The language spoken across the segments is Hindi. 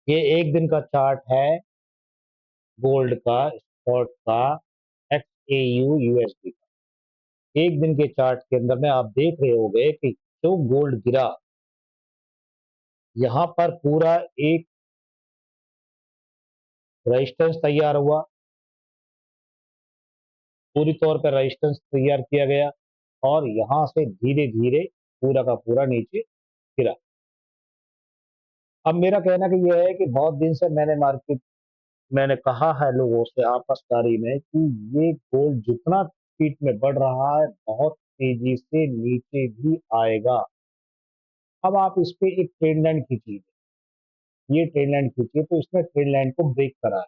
ये एक दिन का चार्ट है गोल्ड का, स्पॉट का, XAU USD का। एक दिन के चार्ट के अंदर में आप देख रहे होंगे कि जो गोल्ड गिरा, यहाँ पर पूरा एक रेजिस्टेंस तैयार हुआ, पूरी तौर पर रेजिस्टेंस तैयार किया गया और यहाँ से धीरे धीरे पूरा का पूरा नीचे गिरा। अब मेरा कहना कि यह है कि बहुत दिन से मैंने कहा है लोगों से आपसदारी में कि ये गोल्ड जितना फीट में बढ़ रहा है बहुत तेजी से नीचे भी आएगा। अब आप इस पे एक ट्रेंड लाइन खींचिए, ये ट्रेंड लाइन खींचिए तो इसने ट्रेंड लाइन को ब्रेक करा है।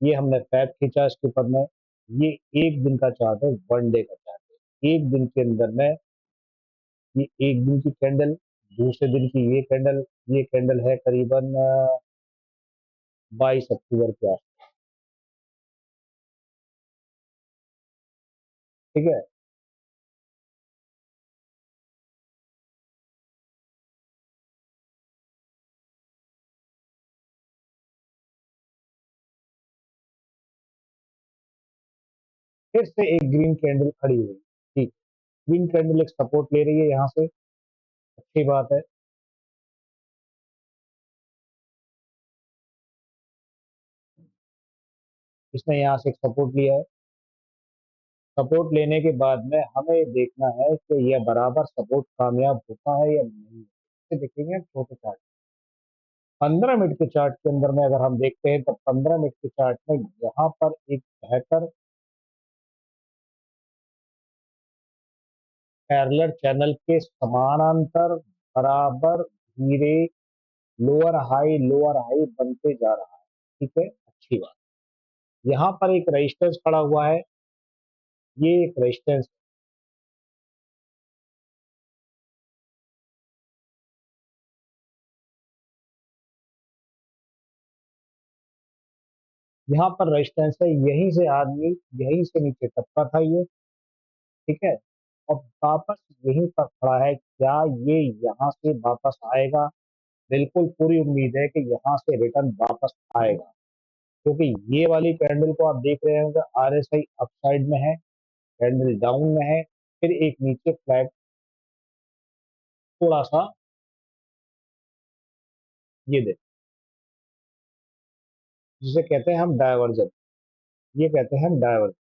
ये हमने फैब खींचा इसके ऊपर में। ये एक दिन का चार्ट है, वन डे का चार्ट है। एक दिन के अंदर में ये एक दिन की कैंडल, दूसरे दिन की ये कैंडल है करीबन 22 अक्टूबर के आस, ठीक है। फिर से एक ग्रीन कैंडल खड़ी हुई, ठीक। ग्रीन कैंडल एक सपोर्ट ले रही है यहाँ से, अच्छी बात है। इसने यहाँ से एक सपोर्ट लिया है। सपोर्ट लेने के बाद में हमें देखना है कि यह बराबर सपोर्ट कामयाब होता है या नहीं। इसे देखेंगे छोटे चार्ट, 15 मिनट के चार्ट के अंदर में अगर हम देखते हैं तो 15 मिनट के चार्ट में यहाँ पर एक बेहतर पैरेलल चैनल के समानांतर बराबर धीरे लोअर हाई बनते जा रहा है, ठीक है, अच्छी बात। यहाँ पर एक रेजिस्टेंस खड़ा हुआ है, ये एक रेजिस्टेंस, यहाँ पर रेजिस्टेंस है, यहीं से आदमी यहीं से नीचे टपका था ये, ठीक है। और वापस यहीं पर खड़ा है, क्या ये यहाँ से वापस आएगा? बिल्कुल पूरी उम्मीद है कि यहाँ से रिटर्न वापस आएगा, क्योंकि ये वाली कैंडल को आप देख रहे होंगे RSI अपसाइड में है, कैंडल डाउन में है, फिर एक नीचे फ्लैट थोड़ा सा, ये देख, जिसे कहते हैं हम डायवर्जन, ये कहते हैं हम डायवर्जन।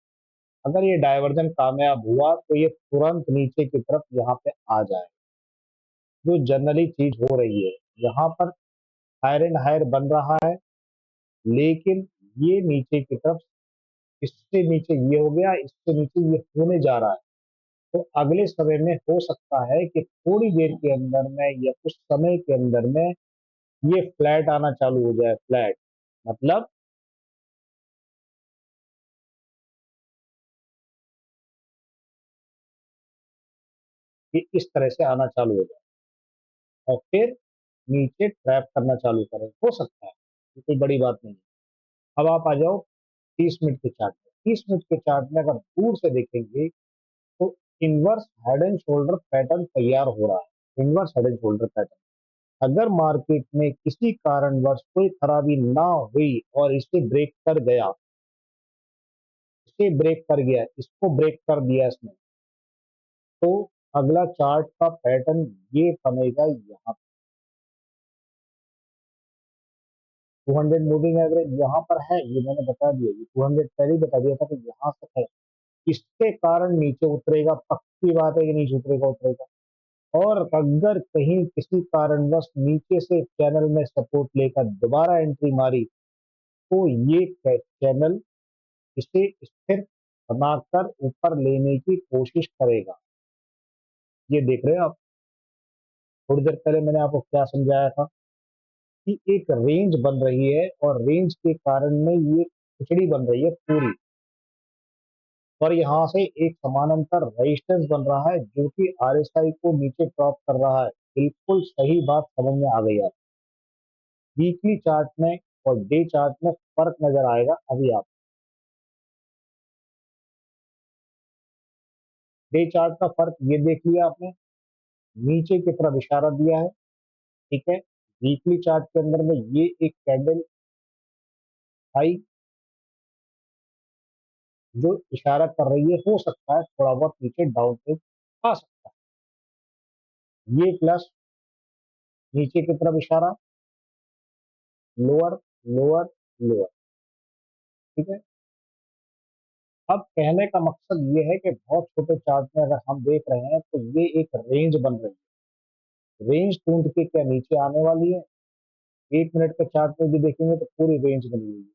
अगर ये डायवर्जन कामयाब हुआ तो ये तुरंत नीचे की तरफ यहाँ पे आ जाए, जो जनरली चीज हो रही है। यहाँ पर हायर एंड हायर बन रहा है, लेकिन ये नीचे की तरफ, इससे नीचे ये हो गया, इससे नीचे ये होने जा रहा है। तो अगले समय में हो सकता है कि थोड़ी देर के अंदर में या कुछ समय के अंदर में ये फ्लैट आना चालू हो जाए, फ्लैट मतलब कि इस तरह से आना चालू हो जाए और फिर नीचे ट्रैप करना चालू करे, हो सकता है, ये कोई बड़ी बात नहीं है। अब आप आ जाओ 30 मिनट के चार्ट में। 30 मिनट के चार्ट में अगर दूर से देखेंगे तो inverse head and shoulder pattern तैयार हो रहा है, inverse head and shoulder pattern. अगर मार्केट में किसी कारणवश कोई खराबी ना हुई और इसे ब्रेक कर गया, इसे ब्रेक कर गया, इसको ब्रेक कर दिया इसने, तो अगला चार्ट का पैटर्न ये बनेगा यहाँ। 200 मूविंग एवरेज यहाँ पर है, ये मैंने बता दिया, ये 200 पहले ही बता दिया था कि यहाँ तक है। इसके कारण नीचे उतरेगा, पक्की बात है कि नीचे उतरेगा, उतरेगा। और अगर कहीं किसी कारणवश नीचे से चैनल में सपोर्ट लेकर दोबारा एंट्री मारी तो ये चैनल इसे स्थिर बनाकर ऊपर लेने की कोशिश करेगा। ये देख रहे हो आप, थोड़ी देर पहले मैंने आपको क्या समझाया था कि एक रेंज बन रही है और रेंज के कारण में ये खिचड़ी बन रही है पूरी, और यहाँ से एक समानांतर रेजिस्टेंस बन रहा है जो कि RSI को नीचे ड्रॉप कर रहा है। बिल्कुल सही बात समझ में आ गई आप। वीकली चार्ट में और डे चार्ट में फर्क नजर आएगा अभी आप। डे चार्ट का फर्क ये देख लिया आपने, नीचे की तरफ इशारा दिया है, ठीक है। वीकली चार्ट के अंदर में ये एक कैंडल आई जो इशारा कर रही है, हो सकता है थोड़ा बहुत नीचे डाउन ट्रेड आ सकता है। ये प्लस नीचे की तरफ इशारा, लोअर लोअर लोअर। ठीक है। अब कहने का मकसद ये है कि बहुत छोटे चार्ट में अगर हम देख रहे हैं तो ये एक रेंज बन रही है। रेंज टूट के क्या नीचे आने वाली है? 1 मिनट के चार्ट में भी देखेंगे तो पूरी रेंज बनी हुई है।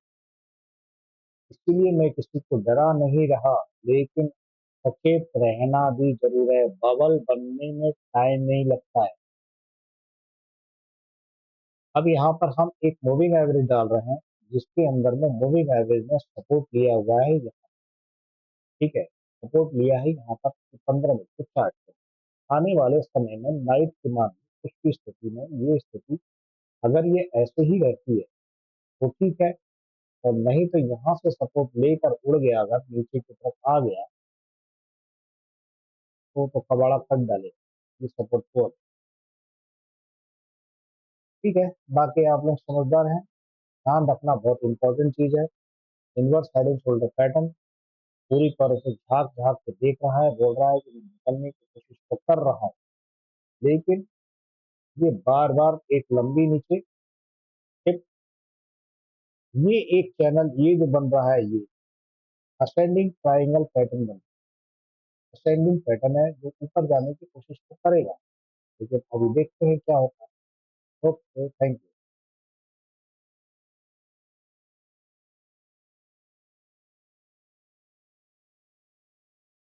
इसीलिए मैं किसी को डरा नहीं रहा, लेकिन सचेत रहना भी जरूर है। बबल बनने में टाइम नहीं लगता है। अब यहाँ पर हम एक मूविंग एवरेज डाल रहे हैं, जिसके अंदर में मूविंग एवरेज ने सपोर्ट लिया हुआ है यहाँ। ठीक है, सपोर्ट लिया है यहाँ पर 15 मिनट के चार्ट पे। आने वाले समय में नाइट की मान कुछ की स्थिति में ये स्थिति अगर ये ऐसे ही रहती है तो ठीक है, और नहीं तो यहाँ से सपोर्ट लेकर उड़ गया, अगर नीचे की तरफ आ गया तो कबाड़ा कट डाले ये सपोर्ट को। ठीक है, बाकी आप लोग समझदार हैं। ध्यान रखना बहुत इंपॉर्टेंट चीज है। Inverse head and shoulder pattern पूरी तरह से झांक झांक के देख रहा है, बोल रहा है कि मैं निकलने की कोशिश तो कर रहा हूँ, लेकिन ये बार बार एक लंबी नीचे टिप, ये एक चैनल ये जो बन रहा है, ये असेंडिंग ट्राइंगल पैटर्न बन, असेंडिंग पैटर्न है जो ऊपर जाने की कोशिश तो करेगा, लेकिन अभी देखते हैं क्या होता है। Okay, thank you.